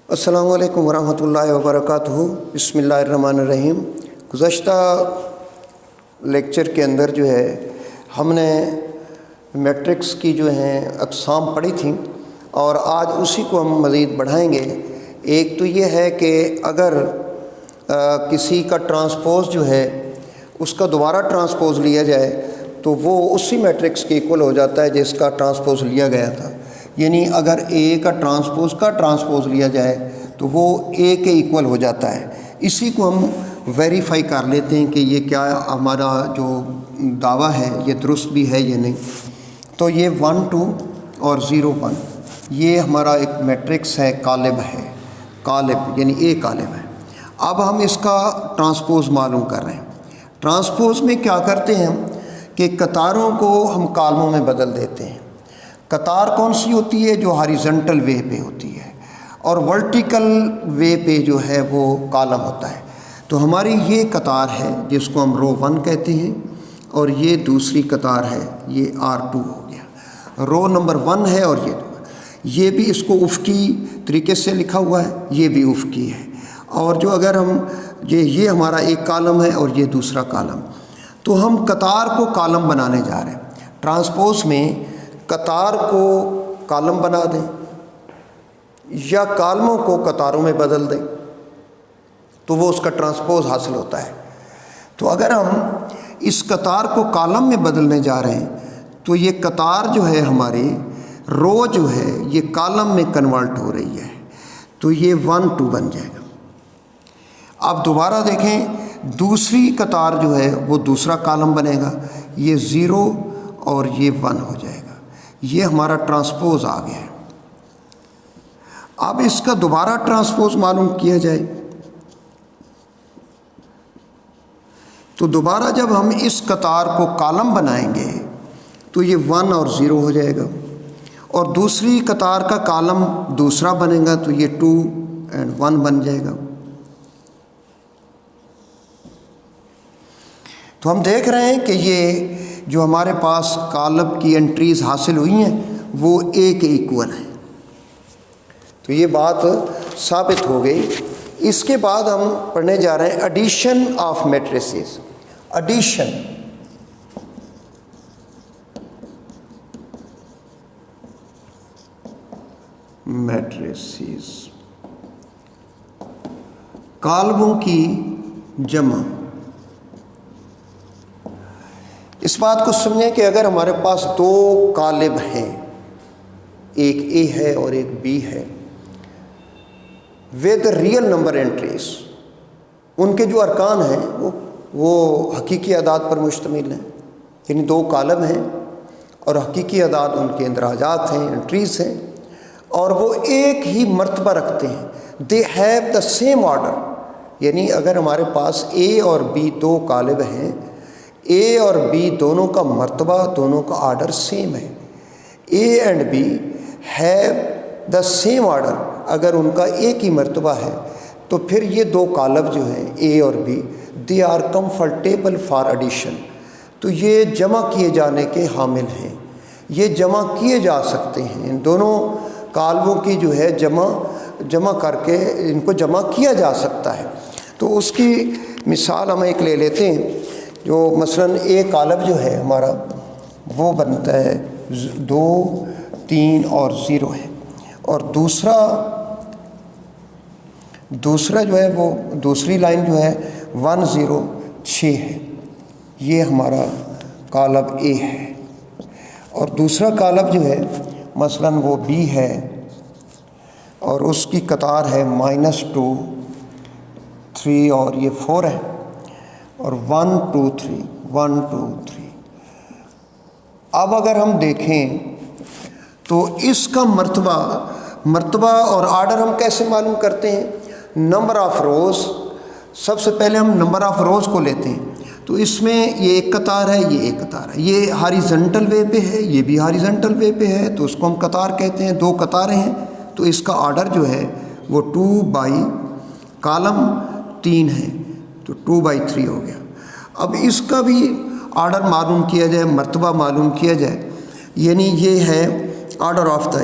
السلام علیکم ورحمۃ اللہ وبرکاتہ۔ بسم اللہ الرحمن الرحیم۔ گزشتہ لیکچر کے اندر جو ہے ہم نے میٹرکس کی جو ہیں اقسام پڑھی تھیں اور آج اسی کو ہم مزید بڑھائیں گے۔ ایک تو یہ ہے کہ اگر کسی کا ٹرانسپوز جو ہے اس کا دوبارہ ٹرانسپوز لیا جائے تو وہ اسی میٹرکس کے ایکول ہو جاتا ہے جس کا ٹرانسپوز لیا گیا تھا، یعنی اگر اے کا ٹرانسپوز لیا جائے تو وہ اے کے ایکول ہو جاتا ہے۔ اسی کو ہم ویریفائی کر لیتے ہیں کہ یہ کیا ہمارا جو دعویٰ ہے یہ درست بھی ہے یا نہیں۔ تو یہ 1 2 اور 0 1 یہ ہمارا ایک میٹرکس ہے، قالب ہے، قالب یعنی اے قالب ہے۔ اب ہم اس کا ٹرانسپوز معلوم کر رہے ہیں۔ ٹرانسپوز میں کیا کرتے ہیں ہم کہ قطاروں کو ہم کالموں میں بدل دیتے ہیں۔ قطار کون سی ہوتی ہے؟ جو ہاریزنٹل وے پہ ہوتی ہے، اور ورٹیکل وے پہ جو ہے وہ کالم ہوتا ہے۔ تو ہماری یہ قطار ہے جس کو ہم رو 1 کہتے ہیں، اور یہ دوسری قطار ہے، یہ R2 ہو گیا۔ رو نمبر 1 ہے اور یہ بھی اس کو افقی طریقے سے لکھا ہوا ہے، یہ بھی افقی ہے۔ اور جو اگر ہم یہ ہمارا ایک کالم ہے اور یہ دوسرا کالم، تو ہم قطار کو کالم بنانے جا رہے ہیں۔ ٹرانسپوز میں قطار کو کالم بنا دیں یا کالموں کو قطاروں میں بدل دیں تو وہ اس کا ٹرانسپوز حاصل ہوتا ہے۔ تو اگر ہم اس قطار کو کالم میں بدلنے جا رہے ہیں تو یہ قطار جو ہے ہماری رو جو ہے یہ کالم میں کنورٹ ہو رہی ہے، تو یہ 1 2 بن جائے گا۔ اب دوبارہ دیکھیں، دوسری قطار جو ہے وہ دوسرا کالم بنے گا، یہ 0 اور یہ 1 ہو جائے گا۔ یہ ہمارا ٹرانسپوز آ گیا ہے۔ اب اس کا دوبارہ ٹرانسپوز معلوم کیا جائے تو دوبارہ جب ہم اس قطار کو کالم بنائیں گے تو یہ 1 اور 0 ہو جائے گا، اور دوسری قطار کا کالم دوسرا بنے گا تو یہ 2 اور 1 بن جائے گا۔ تو ہم دیکھ رہے ہیں کہ یہ جو ہمارے پاس قالب کی انٹریز حاصل ہوئی ہیں وہ اے کے ایکول ہیں۔ تو یہ بات ثابت ہو گئی۔ اس کے بعد ہم پڑھنے جا رہے ہیں addition of matrices. Addition matrices, قالبوں کی جمع۔ اس بات کو سمجھیں کہ اگر ہمارے پاس 2 قالب ہیں، ایک اے ہے اور ایک بی ہے، ود ریئل نمبر انٹریز، ان کے جو ارکان ہیں وہ حقیقی اعداد پر مشتمل ہیں، یعنی 2 قالب ہیں اور حقیقی اعداد ان کے اندراجات ہیں، انٹریز ہیں، اور وہ ایک ہی مرتبہ رکھتے ہیں۔ They have the same order, یعنی اگر ہمارے پاس اے اور بی 2 قالب ہیں، اے اور بی دونوں کا مرتبہ، دونوں کا آرڈر سیم ہے۔ A and B have the same order, اگر ان کا ایک ہی مرتبہ ہے تو پھر یہ 2 قالب جو ہیں اے اور B, they are comfortable for addition, تو یہ جمع کیے جانے کے حامل ہیں، یہ جمع کیے جا سکتے ہیں۔ ان دونوں قالبوں کی جو ہے جمع کر کے ان کو جمع کیا جا سکتا ہے۔ تو اس کی مثال ہم ایک لے لیتے ہیں، جو مثلاً ایک قالب جو ہے ہمارا وہ بنتا ہے 2 3 اور 0 ہے، اور دوسرا جو ہے وہ دوسری لائن جو ہے 1 0 6 ہے، یہ ہمارا قالب اے ہے، اور دوسرا قالب جو ہے مثلاً وہ بی ہے اور اس کی قطار ہے -2 3 اور یہ 4 ہے، اور 1 2 3 1 2 3۔ اب اگر ہم دیکھیں تو اس کا مرتبہ اور آرڈر ہم کیسے معلوم کرتے ہیں؟ نمبر آف روز، سب سے پہلے ہم نمبر آف روز کو لیتے ہیں، تو اس میں یہ ایک قطار ہے، یہ ایک قطار ہے، یہ ہاریزنٹل وے پہ ہے، یہ بھی ہاریزنٹل وے پہ ہے، تو اس کو ہم قطار کہتے ہیں۔ 2 قطاریں ہیں تو اس کا آرڈر جو ہے وہ 2 بائی کالم 3 ہے، تو 2 بائی 3 ہو گیا۔ اب اس کا بھی آرڈر معلوم کیا جائے، مرتبہ معلوم کیا جائے، یعنی یہ ہے order of the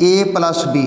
a + b।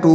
2,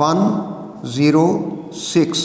1, 0, 6।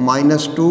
-2,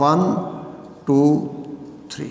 1, 2, 3।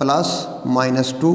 + -2,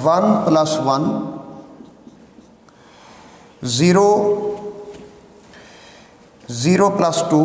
1 + 1, 0 + 2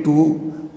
2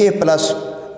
a +